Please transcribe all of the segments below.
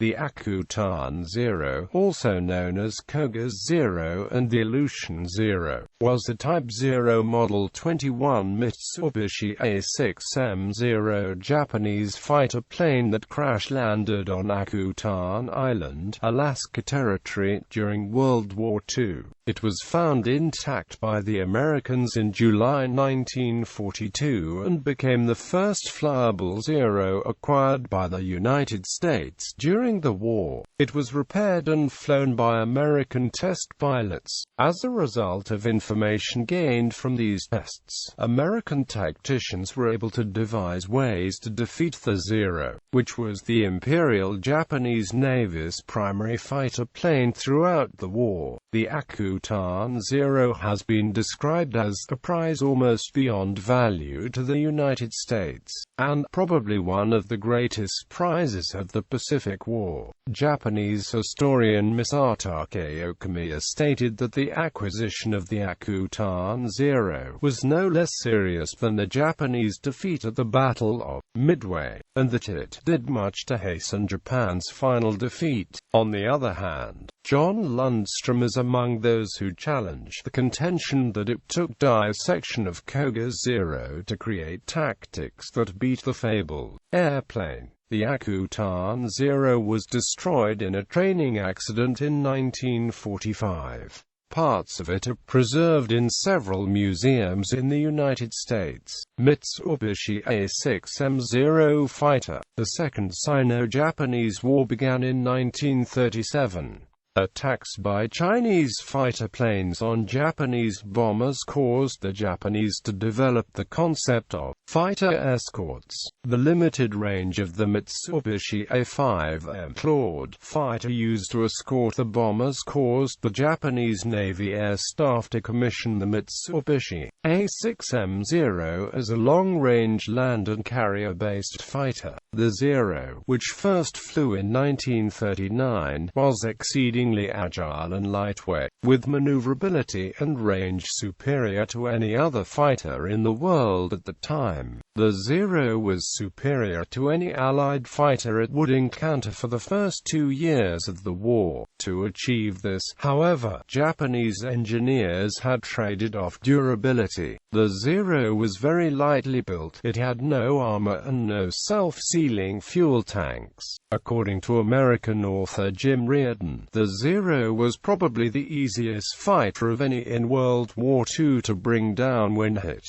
The Akutan Zero, also known as Koga Zero and the Aleutian Zero, was a Type 0 Model 21 Mitsubishi A6M Zero Japanese fighter plane that crash-landed on Akutan Island, Alaska Territory, during World War II. It was found intact by the Americans in July 1942 and became the first flyable Zero acquired by the United States during the war. It was repaired and flown by American test pilots. As a result of information gained from these tests, American tacticians were able to devise ways to defeat the Zero, which was the Imperial Japanese Navy's primary fighter plane throughout the war. The Akutan Zero has been described as a prize almost beyond value to the United States, and probably one of the greatest prizes of the Pacific War. Japanese historian Misatake Okamiya stated that the acquisition of the Akutan Zero was no less serious than the Japanese defeat at the Battle of Midway, and that it did much to hasten Japan's final defeat. On the other hand, John Lundstrom is among those who challenge the contention that it took dissection of Koga Zero to create tactics that beat the fabled airplane. The Akutan Zero was destroyed in a training accident in 1945. Parts of it are preserved in several museums in the United States. Mitsubishi A6M Zero fighter. The Second Sino-Japanese War began in 1937. Attacks by Chinese fighter planes on Japanese bombers caused the Japanese to develop the concept of fighter escorts. The limited range of the Mitsubishi A5M Claude fighter used to escort the bombers caused the Japanese Navy Air Staff to commission the Mitsubishi A6M Zero as a long-range land and carrier-based fighter. The Zero, which first flew in 1939, was exceedingly agile and lightweight, with maneuverability and range superior to any other fighter in the world at the time. The Zero was superior to any Allied fighter it would encounter for the first 2 years of the war. To achieve this, however, Japanese engineers had traded off durability. The Zero was very lightly built, it had no armor and no self-sealing fuel tanks. According to American author Jim Reardon, the Zero was probably the easiest fighter of any in World War II to bring down when hit.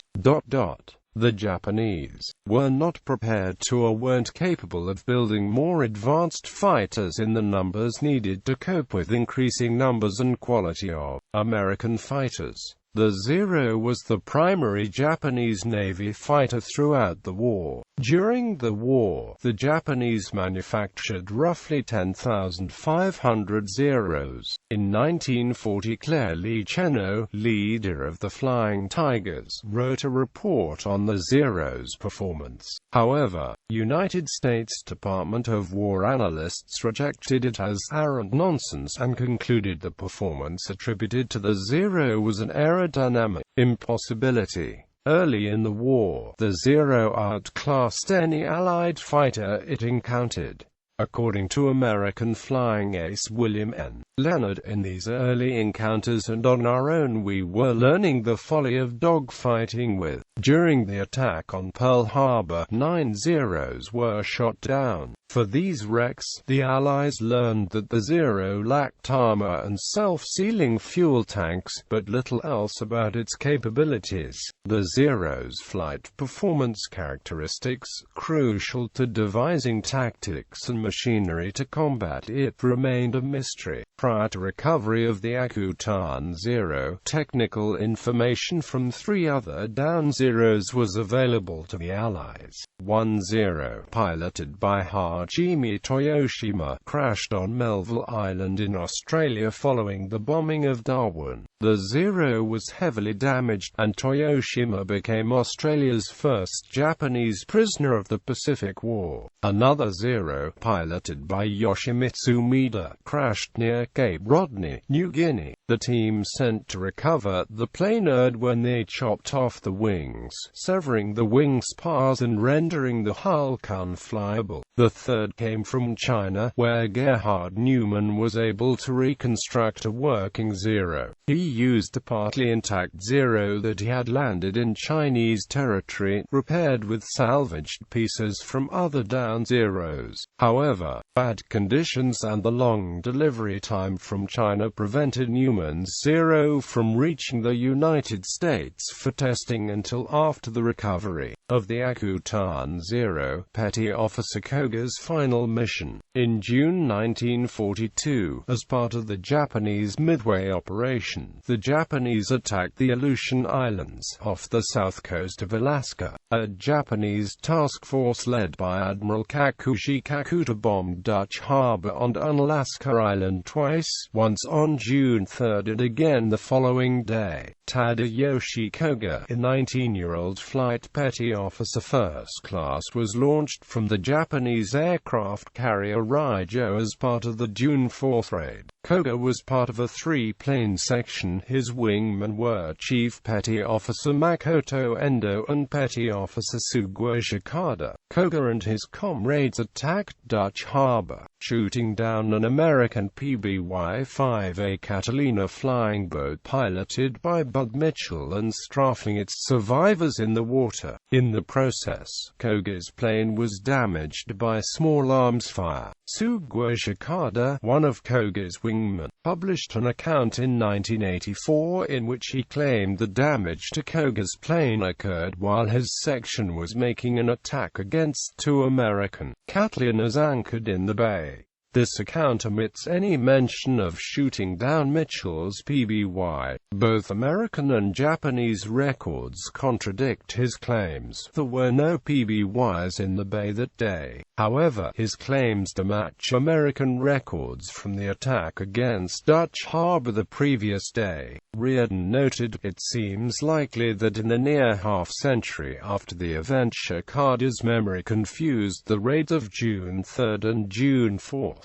The Japanese were not prepared to or weren't capable of building more advanced fighters in the numbers needed to cope with increasing numbers and quality of American fighters. The Zero was the primary Japanese Navy fighter throughout the war. During the war, the Japanese manufactured roughly 10,500 Zeros. In 1940, Claire Lee Chennault, leader of the Flying Tigers, wrote a report on the Zero's performance. However, United States Department of War analysts rejected it as arrant nonsense and concluded the performance attributed to the Zero was an aerodynamic impossibility. Early in the war, the Zero outclassed any Allied fighter it encountered. According to American flying ace William N. Leonard, in these early encounters and on our own we were learning the folly of dogfighting with. During the attack on Pearl Harbor, 9 Zeros were shot down. For these wrecks, the Allies learned that the Zero lacked armor and self-sealing fuel tanks, but little else about its capabilities. The Zero's flight performance characteristics, crucial to devising tactics and machinery to combat it, remained a mystery. Prior to recovery of the Akutan Zero, technical information from 3 other down Zeros was available to the Allies. 1 Zero, piloted by Hajime Toyoshima, crashed on Melville Island in Australia following the bombing of Darwin. The Zero was heavily damaged, and Toyoshima became Australia's first Japanese prisoner of the Pacific War. Another Zero, piloted by Yoshimitsu Maeda, crashed near Cape Rodney, New Guinea. The team sent to recover the plane erred when they chopped off the wings, severing the wing spars and rendering the hull unflyable. The third came from China, where Gerhard Neumann was able to reconstruct a working Zero. He used a partly intact Zero that he had landed in Chinese territory, repaired with salvaged pieces from other down Zeros. However, bad conditions and the long delivery time from China prevented Neumann's Zero from reaching the United States for testing until after the recovery of the Akutan Zero, Petty Officer Koga's final mission. In June 1942, as part of the Japanese Midway operation, the Japanese attacked the Aleutian Islands, off the south coast of Alaska. A Japanese task force led by Admiral Kakushi Kakuta bombed Dutch harbor on Unalaska Island twice, once on June 3 and again the following day. Tadayoshi Koga, a 19-year-old flight petty officer first class, was launched from the Japanese aircraft carrier Raijo as part of the June 4 raid. Koga was part of a three-plane section. His wingmen were Chief Petty Officer Makoto Endo and Petty Officer Suguo Shikada. Koga and his comrades attacked Dutch harbor, shooting down an American PBY-5A Catalina flying boat piloted by Bud Mitchell and strafing its survivors in the water. In the process, Koga's plane was damaged by small arms fire. Suguo Shikada, one of Koga's wingmen, published an account in 1984 in which he claimed the damage to Koga's plane occurred while his section was making an attack against two American Catalinas anchored in the bay. This account omits any mention of shooting down Mitchell's PBY. Both American and Japanese records contradict his claims. There were no PBYs in the bay that day. However, his claims do match American records from the attack against Dutch harbor the previous day. Reardon noted, "It seems likely that in the near half-century after the event Shikada's memory confused the raids of June 3 and June 4.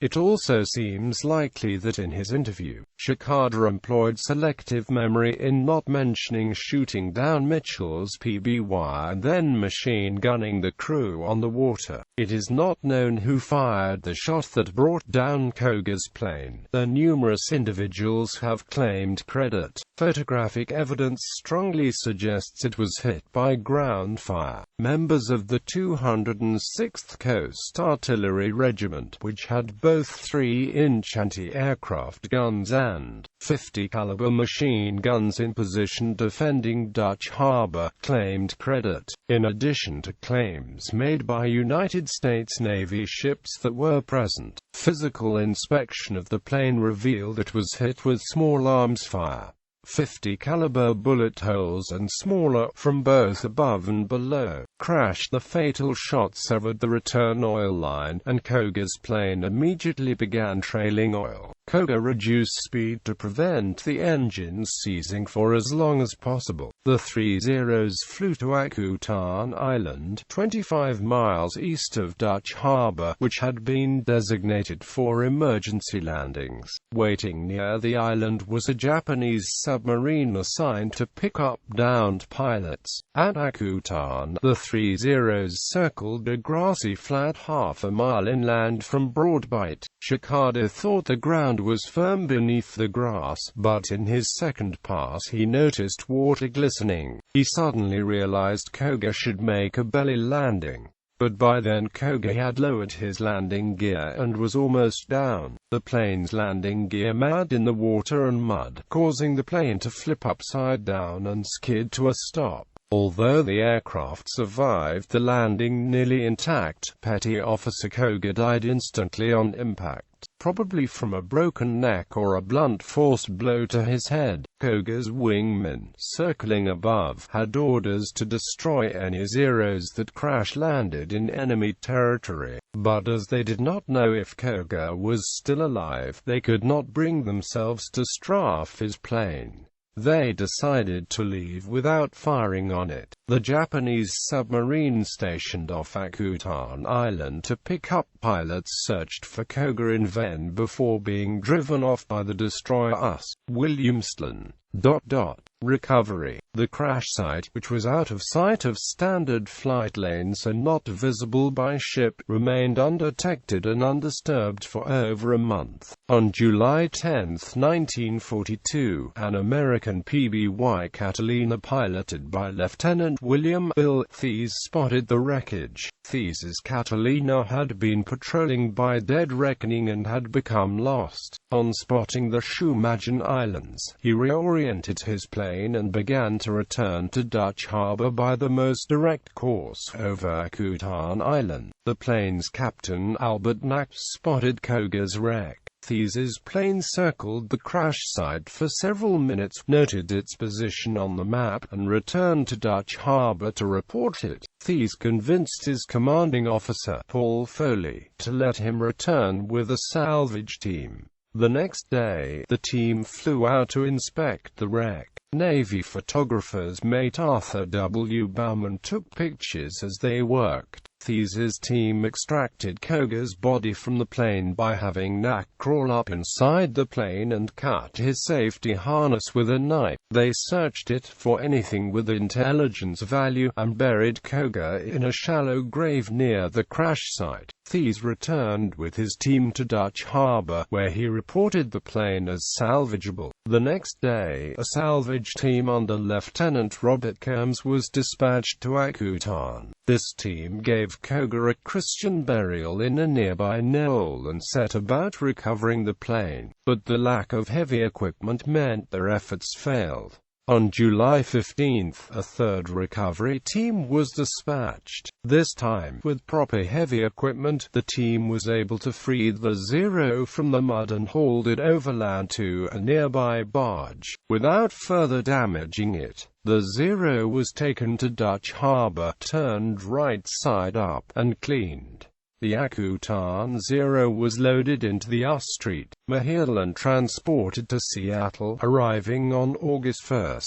It also seems likely that in his interview, Shikada employed selective memory in not mentioning shooting down Mitchell's PBY and then machine gunning the crew on the water. It is not known who fired the shot that brought down Koga's plane, though numerous individuals have claimed credit. Photographic evidence strongly suggests it was hit by ground fire. Members of the 206th Coast Artillery Regiment, which had both 3-inch anti-aircraft guns and 50-caliber machine guns in position defending Dutch harbor, claimed credit, in addition to claims made by United States Navy ships that were present. Physical inspection of the plane revealed it was hit with small arms fire. 50-caliber bullet holes and smaller, from both above and below, crashed. The fatal shot severed the return oil line, and Koga's plane immediately began trailing oil. Koga reduced speed to prevent the engines seizing for as long as possible. The three Zeros flew to Akutan Island, 25 miles east of Dutch harbor, which had been designated for emergency landings. Waiting near the island was a Japanese submarine assigned to pick up downed pilots. At Akutan, the three Zeros circled a grassy flat half a mile inland from war.It. Shikada thought the ground was firm beneath the grass, but in his second pass he noticed water glistening. He suddenly realized Koga should make a belly landing. But by then Koga had lowered his landing gear and was almost down. The plane's landing gear marred in the water and mud, causing the plane to flip upside down and skid to a stop. Although the aircraft survived the landing nearly intact, Petty Officer Koga died instantly on impact, probably from a broken neck or a blunt force blow to his head. Koga's wingmen, circling above, had orders to destroy any Zeros that crash-landed in enemy territory. But as they did not know if Koga was still alive, they could not bring themselves to strafe his plane. They decided to leave without firing on it. The Japanese submarine stationed off Akutan Island to pick up Pilots searched for Koga in vain before being driven off by the destroyer US. Williamston. Recovery. The crash site, which was out of sight of standard flight lanes and not visible by ship, remained undetected and undisturbed for over a month. On July 10, 1942, an American PBY Catalina piloted by Lieutenant William Bill Thies spotted the wreckage. Thies's Catalina had been patrolling by Dead Reckoning and had become lost. On spotting the Shumagen Islands, he reoriented his plane and began to return to Dutch Harbor by the most direct course over Akutan Island. The plane's captain, Albert Knapp, spotted Koga's wreck. Thies's plane circled the crash site for several minutes, noted its position on the map, and returned to Dutch Harbor to report it. Thies convinced his commanding officer, Paul Foley, to let him return with a salvage team. The next day, the team flew out to inspect the wreck. Navy photographers mate Arthur W. Baumann took pictures as they worked. Thies's team extracted Koga's body from the plane by having Knack crawl up inside the plane and cut his safety harness with a knife. They searched it for anything with intelligence value, and buried Koga in a shallow grave near the crash site. Thies returned with his team to Dutch Harbor, where he reported the plane as salvageable. The next day, a salvage team under Lieutenant Robert Kerms was dispatched to Akutan. This team gave Koga a Christian burial in a nearby knoll and set about recovering the plane, but the lack of heavy equipment meant their efforts failed. On July 15, a third recovery team was dispatched. This time, with proper heavy equipment, the team was able to free the Zero from the mud and hauled it overland to a nearby barge. Without further damaging it, the Zero was taken to Dutch Harbor, turned right side up, and cleaned. The Akutan Zero was loaded into the US Street Mahil and transported to Seattle, arriving on August 1.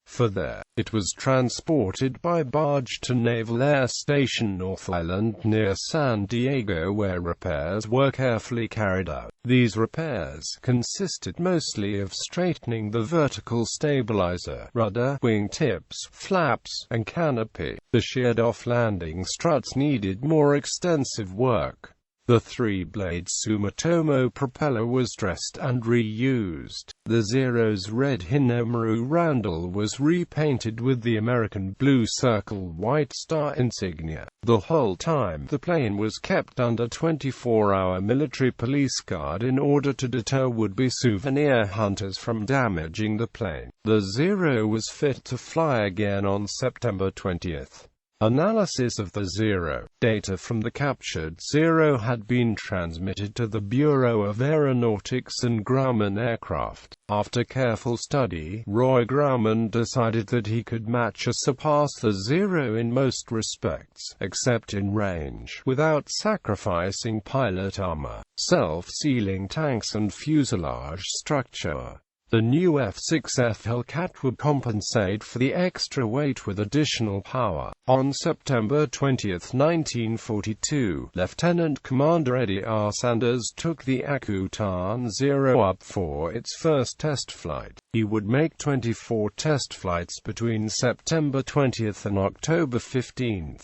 For there, it was transported by barge to Naval Air Station North Island near San Diego, where repairs were carefully carried out. These repairs consisted mostly of straightening the vertical stabilizer, rudder, wing tips, flaps, and canopy. The sheared-off landing struts needed more extensive work. The three-blade Sumitomo propeller was dressed and reused. The Zero's red Hinamaru roundel was repainted with the American blue circle white star insignia. The whole time, the plane was kept under 24-hour military police guard in order to deter would-be souvenir hunters from damaging the plane. The Zero was fit to fly again on September 20. Analysis of the Zero. Data from the captured Zero had been transmitted to the Bureau of Aeronautics and Grauman Aircraft. After careful study, Roy Grauman decided that he could match or surpass the Zero in most respects, except in range, without sacrificing pilot armor, self-sealing tanks and fuselage structure. The new F-6F Hellcat would compensate for the extra weight with additional power. On September 20, 1942, Lieutenant Commander Eddie R. Sanders took the Akutan Zero up for its first test flight. He would make 24 test flights between September 20 and October 15.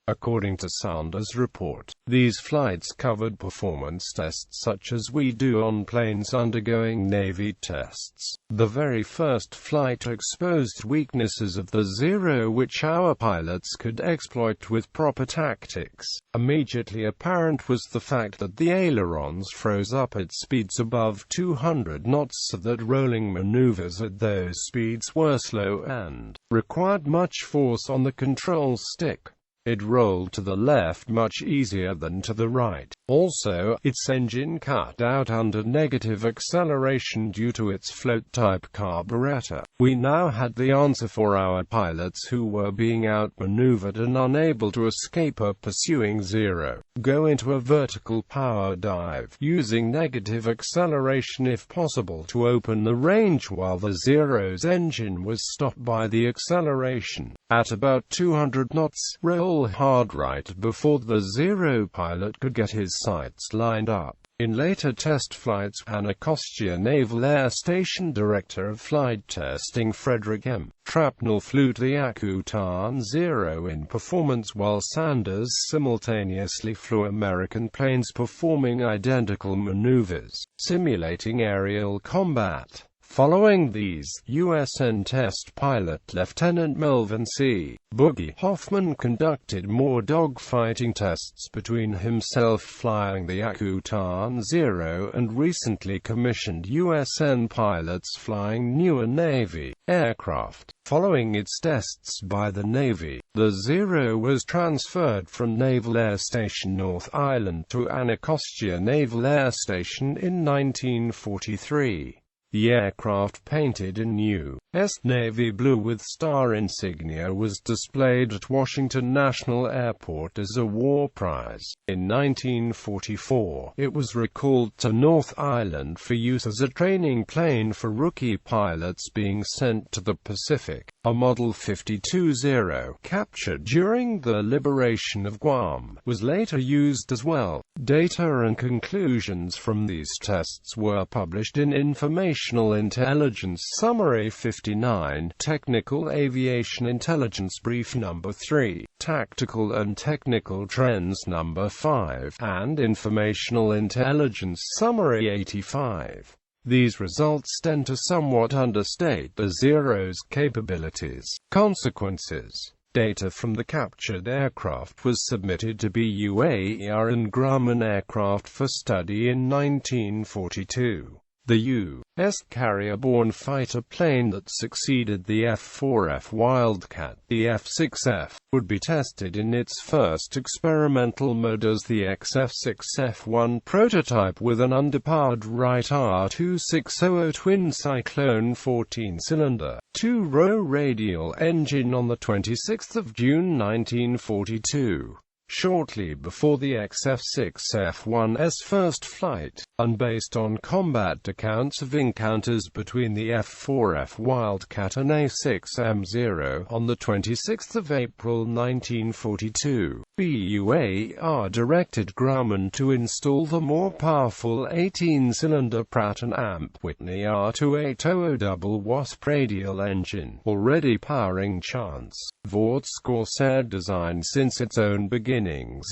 According to Sanders' report, these flights covered performance tests such as we do on planes undergoing Navy tests. The very first flight exposed weaknesses of the Zero which our pilots could exploit with proper tactics. Immediately apparent was the fact that the ailerons froze up at speeds above 200 knots so that rolling maneuvers at those speeds were slow and required much force on the control stick. It rolled to the left much easier than to the right. Also, its engine cut out under negative acceleration due to its float-type carburetor. We now had the answer for our pilots who were being outmaneuvered and unable to escape a pursuing Zero. Go into a vertical power dive, using negative acceleration if possible to open the range while the Zero's engine was stopped by the acceleration. At about 200 knots, roll hard right before the Zero pilot could get his sights lined up. In later test flights, Anacostia Naval Air Station Director of Flight Testing Frederick M. Trapnell flew the Akutan Zero in performance while Sanders simultaneously flew American planes performing identical maneuvers, simulating aerial combat. Following these, USN test pilot Lieutenant Melvin C. Boogie Hoffman conducted more dogfighting tests between himself flying the Akutan Zero and recently commissioned USN pilots flying newer Navy aircraft. Following its tests by the Navy, the Zero was transferred from Naval Air Station North Island to Anacostia Naval Air Station in 1943. The aircraft, painted in U.S. Navy blue with star insignia, was displayed at Washington National Airport as a war prize. In 1944, it was recalled to North Island for use as a training plane for rookie pilots being sent to the Pacific. A Model 52 Zero, captured during the liberation of Guam, was later used as well. Data and conclusions from these tests were published in Informational Intelligence Summary 59, Technical Aviation Intelligence Brief No. 3, Tactical and Technical Trends No. 5, and Informational Intelligence Summary 85. These results tend to somewhat understate the Zero's capabilities. Consequences. Data from the captured aircraft was submitted to BUAER and Grumman Aircraft for study in 1942. The U.S. carrier-borne fighter plane that succeeded the F-4F Wildcat, the F-6F, would be tested in its first experimental mode as the XF-6F-1 prototype with an underpowered Wright R2600 twin-cyclone 14-cylinder, two-row radial engine on the 26th of June 1942. Shortly before the XF-6F-1's first flight, and based on combat accounts of encounters between the F-4F Wildcat and A6M Zero on the 26th of April 1942, BUAER directed Grumman to install the more powerful 18-cylinder Pratt & Amp Whitney R2800 double Wasp radial engine, already powering Chance Vaught's Corsair design since its own beginnings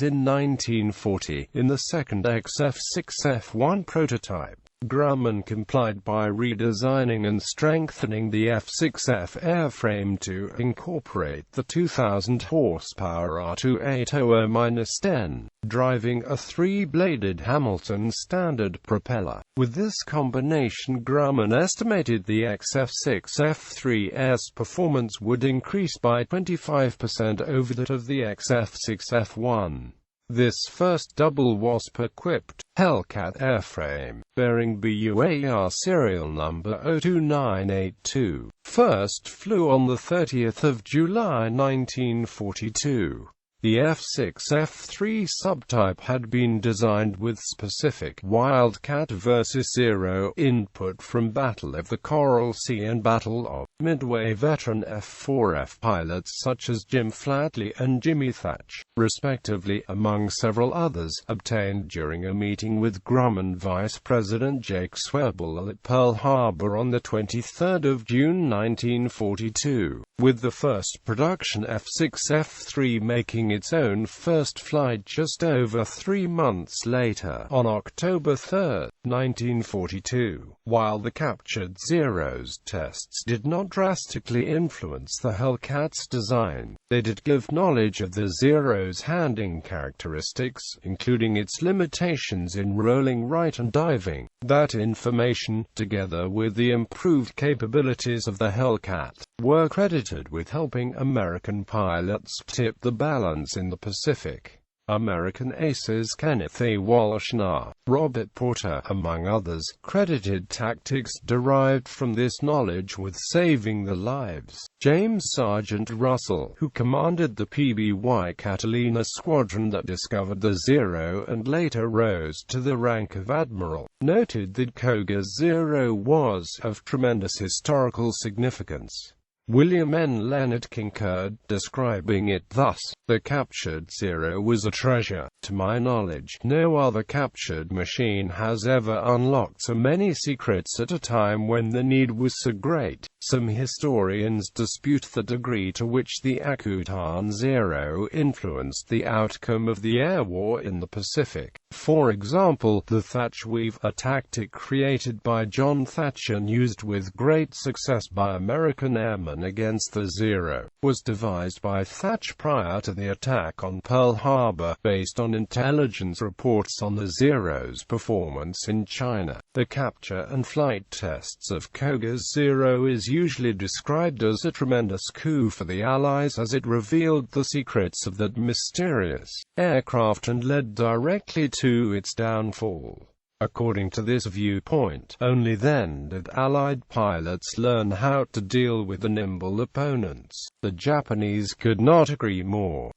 in 1940. In the second XF-6F-1 prototype, Grumman complied by redesigning and strengthening the F-6F airframe to incorporate the 2,000 horsepower R2800-10, driving a three-bladed Hamilton standard propeller. With this combination, Grumman estimated the XF-6F-3's performance would increase by 25% over that of the XF-6F-1. This first double Wasp-equipped Hellcat airframe, bearing BUAER serial number 02982, first flew on 30 July 1942. The F-6F-3 subtype had been designed with specific Wildcat vs. Zero input from Battle of the Coral Sea and Battle of Midway veteran F-4F pilots such as Jim Flatley and Jimmy Thatch, respectively, among several others, obtained during a meeting with Grumman Vice President Jake Swerbel at Pearl Harbor on 23 June 1942, with the first production F-6F-3 making its own first flight just over 3 months later, on October 3, 1942. While the captured Zero's tests did not drastically influence the Hellcat's design, they did give knowledge of the Zero's handling characteristics, including its limitations in rolling right and diving. That information, together with the improved capabilities of the Hellcat, were credited with helping American pilots tip the balance in the Pacific. American aces Kenneth A. Walsh and Robert Porter, among others, credited tactics derived from this knowledge with saving the lives. James Sergeant Russell, who commanded the PBY Catalina squadron that discovered the Zero and later rose to the rank of admiral, noted that Koga Zero was of tremendous historical significance. William N. Leonard concurred, describing it thus: "The captured Zero was a treasure. To my knowledge, no other captured machine has ever unlocked so many secrets at a time when the need was so great." Some historians dispute the degree to which the Akutan Zero influenced the outcome of the air war in the Pacific. For example, the thatch weave, a tactic created by John Thatcher and used with great success by American airmen against the Zero, was devised by Thatch prior to the attack on Pearl Harbor, based on intelligence reports on the Zero's performance in China. The capture and flight tests of Koga Zero is usually described as a tremendous coup for the Allies, as it revealed the secrets of that mysterious aircraft and led directly to its downfall. According to this viewpoint, only then did Allied pilots learn how to deal with the nimble opponents. The Japanese could not agree more.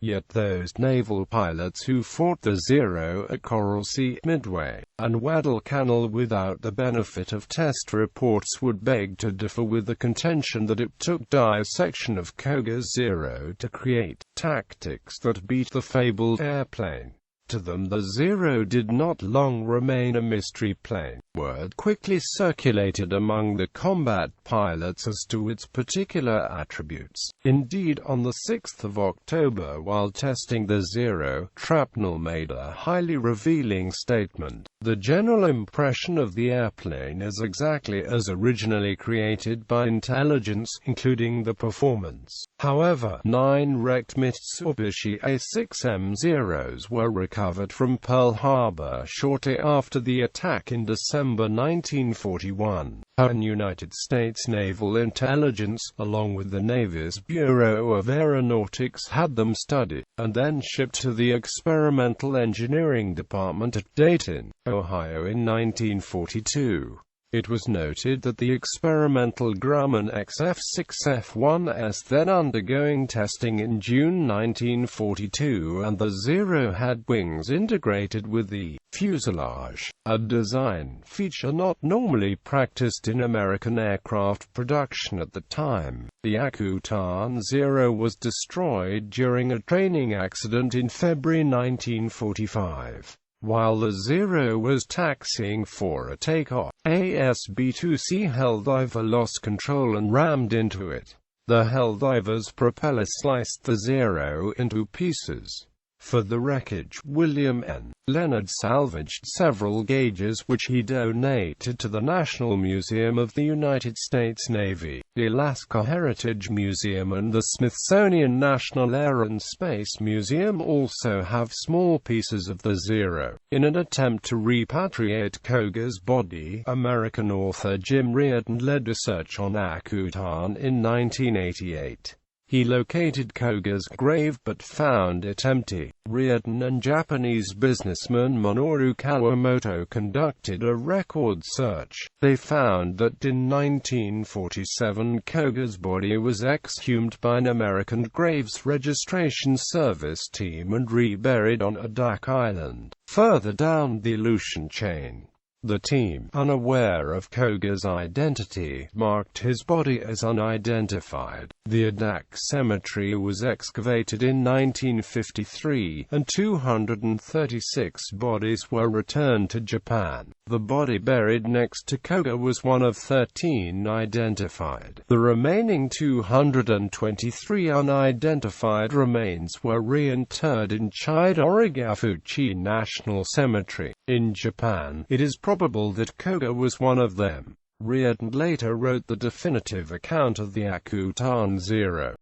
Yet those naval pilots who fought the Zero at Coral Sea, Midway, and Guadalcanal without the benefit of test reports would beg to differ with the contention that it took dissection of Koga Zero to create tactics that beat the fabled airplane. To them the Zero did not long remain a mystery plane. Word quickly circulated among the combat pilots as to its particular attributes. Indeed, on the 6th of October, while testing the Zero, Shrapnel made a highly revealing statement: "The general impression of the airplane is exactly as originally created by intelligence, including the performance." However, 9 wrecked Mitsubishi A6M Zeros were recovered from Pearl Harbor shortly after the attack in December 1941. And United States Naval Intelligence, along with the Navy's Bureau of Aeronautics, had them studied, and then shipped to the Experimental Engineering Department at Dayton, Ohio in 1942. It was noted that the experimental Grumman XF6F1S then undergoing testing in June 1942, and the Zero had wings integrated with the fuselage, a design feature not normally practiced in American aircraft production at the time. The Akutan Zero was destroyed during a training accident in February 1945. While the Zero was taxiing for a takeoff, ASB-2C Helldiver lost control and rammed into it. The Helldiver's propeller sliced the Zero into pieces. For the wreckage, William N. Leonard salvaged several gauges which he donated to the National Museum of the United States Navy, the Alaska Heritage Museum and the Smithsonian National Air and Space Museum also have small pieces of the Zero. In an attempt to repatriate Koga's body, American author Jim Reardon led a search on Akutan in 1988. He located Koga's grave but found it empty. Reardon and Japanese businessman Minoru Kawamoto conducted a record search. They found that in 1947 Koga's body was exhumed by an American Graves Registration Service team and reburied on Adak Island, further down the Aleutian chain. The team, unaware of Koga's identity, marked his body as unidentified. The Adak Cemetery was excavated in 1953, and 236 bodies were returned to Japan. The body buried next to Koga was one of 13 identified. The remaining 223 unidentified remains were reinterred in Chidorigafuchi National Cemetery, in Japan. It is probable that Koga was one of them. Reardon later wrote the definitive account of the Akutan Zero.